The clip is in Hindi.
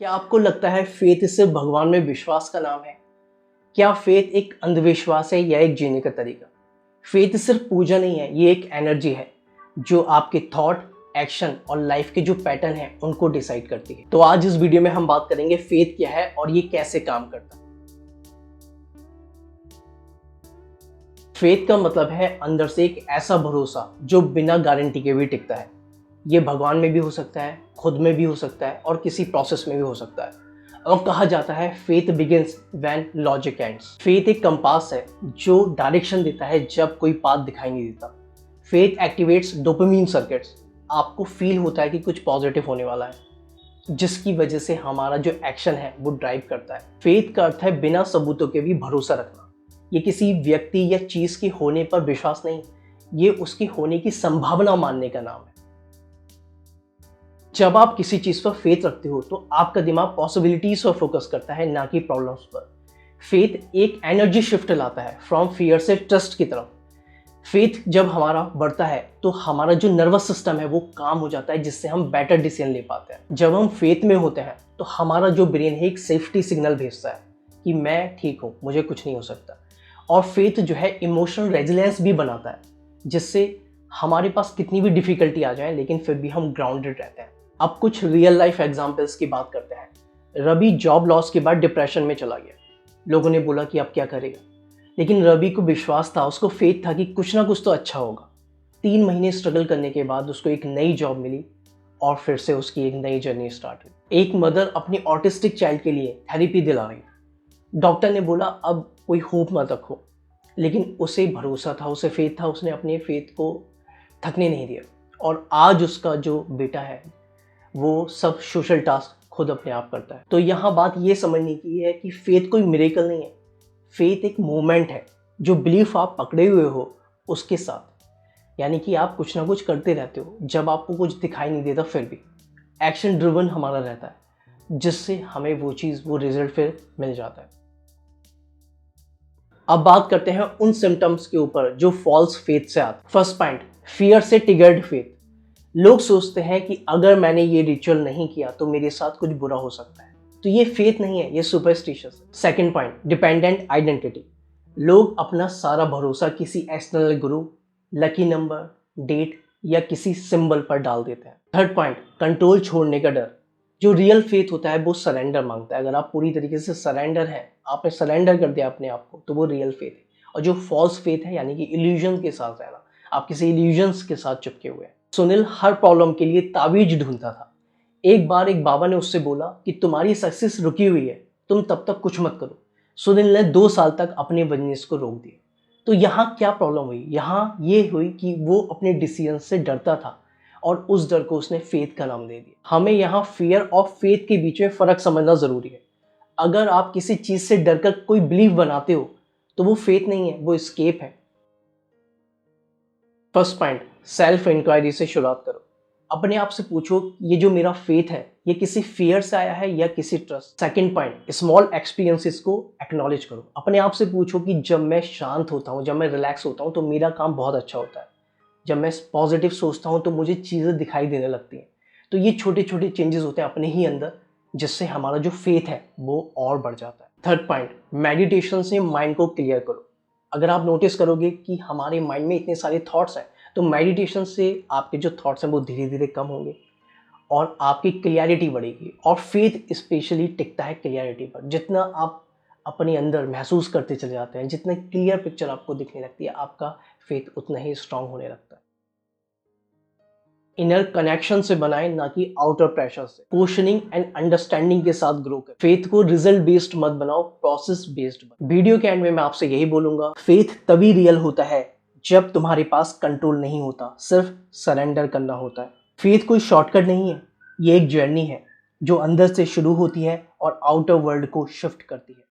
क्या आपको लगता है फेथ सिर्फ भगवान में विश्वास का नाम है? क्या फेथ एक अंधविश्वास है या एक जीने का तरीका? फेथ सिर्फ पूजा नहीं है, ये एक एनर्जी है जो आपके थॉट, एक्शन और लाइफ के जो पैटर्न है उनको डिसाइड करती है। तो आज इस वीडियो में हम बात करेंगे फेथ क्या है और ये कैसे काम करता है। फेथ का मतलब है अंदर से एक ऐसा भरोसा जो बिना गारंटी के भी टिकता है। ये भगवान में भी हो सकता है, खुद में भी हो सकता है और किसी प्रोसेस में भी हो सकता है। और कहा जाता है faith begins when logic ends. Faith एक कंपास है जो डायरेक्शन देता है जब कोई पाथ दिखाई नहीं देता। Faith activates dopamine circuits. आपको फील होता है कि कुछ पॉजिटिव होने वाला है, जिसकी वजह से हमारा जो एक्शन है वो ड्राइव करता है। फेथ का अर्थ है बिना सबूतों के भी भरोसा रखना। ये किसी व्यक्ति या चीज के होने पर विश्वास नहीं, ये उसकी होने की संभावना मानने का नाम है। जब आप किसी चीज पर फेथ रखते हो तो आपका दिमाग पॉसिबिलिटीज पर फोकस करता है, ना कि प्रॉब्लम्स पर। फेथ एक एनर्जी शिफ्ट लाता है फ्रॉम फियर से ट्रस्ट की तरफ। फेथ जब हमारा बढ़ता है तो हमारा जो नर्वस सिस्टम है वो काम हो जाता है, जिससे हम बेटर डिसीजन ले पाते हैं। जब हम फेथ में होते हैं तो हमारा जो ब्रेन है एक सेफ्टी सिग्नल भेजता है कि मैं ठीक हूँ, मुझे कुछ नहीं हो सकता। और फेथ जो है इमोशनल रेजिलियंस भी बनाता है, जिससे हमारे पास कितनी भी डिफिकल्टी आ जाए लेकिन फिर भी हम ग्राउंडेड रहते हैं। अब कुछ रियल लाइफ एग्जांपल्स की बात करते हैं। रवि जॉब लॉस के बाद डिप्रेशन में चला गया। लोगों ने बोला कि अब क्या करेगा, लेकिन रवि को विश्वास था, उसको फेथ था कि कुछ ना कुछ तो अच्छा होगा। 3 महीने स्ट्रगल करने के बाद उसको एक नई जॉब मिली और फिर से उसकी एक नई जर्नी स्टार्ट हुई। एक मदर अपनी ऑटिस्टिक चाइल्ड के लिए थेरेपी दिला रही थी। डॉक्टर ने बोला अब कोई होप मत रखो, लेकिन उसे भरोसा था, उसे फेथ था, उसने अपने फेथ को थकने नहीं दिया। और आज उसका जो बेटा है वो सब सोशल टास्क खुद अपने आप करता है। तो यहाँ बात ये समझने की है कि फेथ कोई मिरेकल नहीं है। फेथ एक मूवमेंट है जो बिलीफ आप पकड़े हुए हो उसके साथ, यानी कि आप कुछ ना कुछ करते रहते हो जब आपको कुछ दिखाई नहीं देता, फिर भी एक्शन ड्रिवन हमारा रहता है, जिससे हमें वो चीज़, वो रिजल्ट फिर मिल जाता है। अब बात करते हैं उन सिम्टम्स के ऊपर जो फॉल्स फेथ से आते हैं। फर्स्ट पॉइंट, फियर से ट्रिगर्ड फेथ। लोग सोचते हैं कि अगर मैंने ये रिचुअल नहीं किया तो मेरे साथ कुछ बुरा हो सकता है। तो ये फेथ नहीं है, ये सुपरस्टिशियस है। Second point, dependent identity. लोग अपना सारा भरोसा किसी एक्सटर्नल गुरु, लकी नंबर, डेट या किसी सिंबल पर डाल देते हैं। थर्ड पॉइंट, कंट्रोल छोड़ने का डर। जो रियल फेथ होता है वो सरेंडर मांगता है। अगर आप पूरी तरीके से सरेंडर हैं, आपने सरेंडर कर दिया अपने आप को, तो वो रियल फेथ है। और जो फॉल्स फेथ है, यानी कि इल्यूजन के साथ रहना, आप किसी इल्यूजन्स के साथ चिपके हुए हैं। सुनील हर प्रॉब्लम के लिए ताबीज ढूंढता था। एक बार एक बाबा ने उससे बोला कि तुम्हारी सक्सेस रुकी हुई है, तुम तब तक कुछ मत करो। सुनील ने 2 साल तक अपने बिजनेस को रोक दिया। तो यहाँ क्या प्रॉब्लम हुई? यहाँ ये हुई कि वो अपने डिसीजन से डरता था और उस डर को उसने फेथ का नाम दे दिया। हमें यहाँ फियर और फेथ के बीच में फर्क समझना जरूरी है। अगर आप किसी चीज से डरकर कोई बिलीफ बनाते हो तो वो फेथ नहीं है, वो एस्केप है। फर्स्ट पॉइंट, सेल्फ इंक्वायरी से शुरुआत करो। अपने आप से पूछो ये जो मेरा फेथ है ये किसी फियर से आया है या किसी trust. Second point, small experiences को एक्नॉलेज करो। अपने आप से पूछो कि जब मैं शांत होता हूँ, जब मैं रिलैक्स होता हूँ तो मेरा काम बहुत अच्छा होता है। जब मैं पॉजिटिव सोचता हूँ तो मुझे चीज़ें दिखाई देने लगती हैं। तो ये छोटे छोटे चेंजेस होते हैं अपने ही अंदर, जिससे हमारा जो फेथ है वो और बढ़ जाता है। थर्ड पॉइंट, मेडिटेशन से माइंड को क्लियर करो। अगर आप नोटिस करोगे कि हमारे माइंड में इतने सारे थॉट्स हैं, तो मेडिटेशन से आपके जो थॉट्स हैं वो धीरे धीरे कम होंगे और आपकी क्लियरिटी बढ़ेगी। और फेथ स्पेशली टिकता है क्लियरिटी पर। जितना आप अपने अंदर महसूस करते चले जाते हैं, जितना क्लियर पिक्चर आपको दिखने लगती है, आपका फेथ उतना ही स्ट्रांग होने लगता है। इनर कनेक्शन से बनाएं, ना कि आउटर प्रेशर से। क्वेश्चनिंग एंड अंडरस्टैंडिंग के साथ ग्रो करें। फेथ को रिजल्ट बेस्ड मत बनाओ, प्रोसेस बेस्ड बनाओ। वीडियो के एंड में मैं आपसे यही बोलूंगा, फेथ तभी रियल होता है जब तुम्हारे पास कंट्रोल नहीं होता, सिर्फ सरेंडर करना होता है। फेथ कोई शॉर्टकट नहीं है, ये एक जर्नी है जो अंदर से शुरू होती है और आउटर वर्ल्ड को शिफ्ट करती है।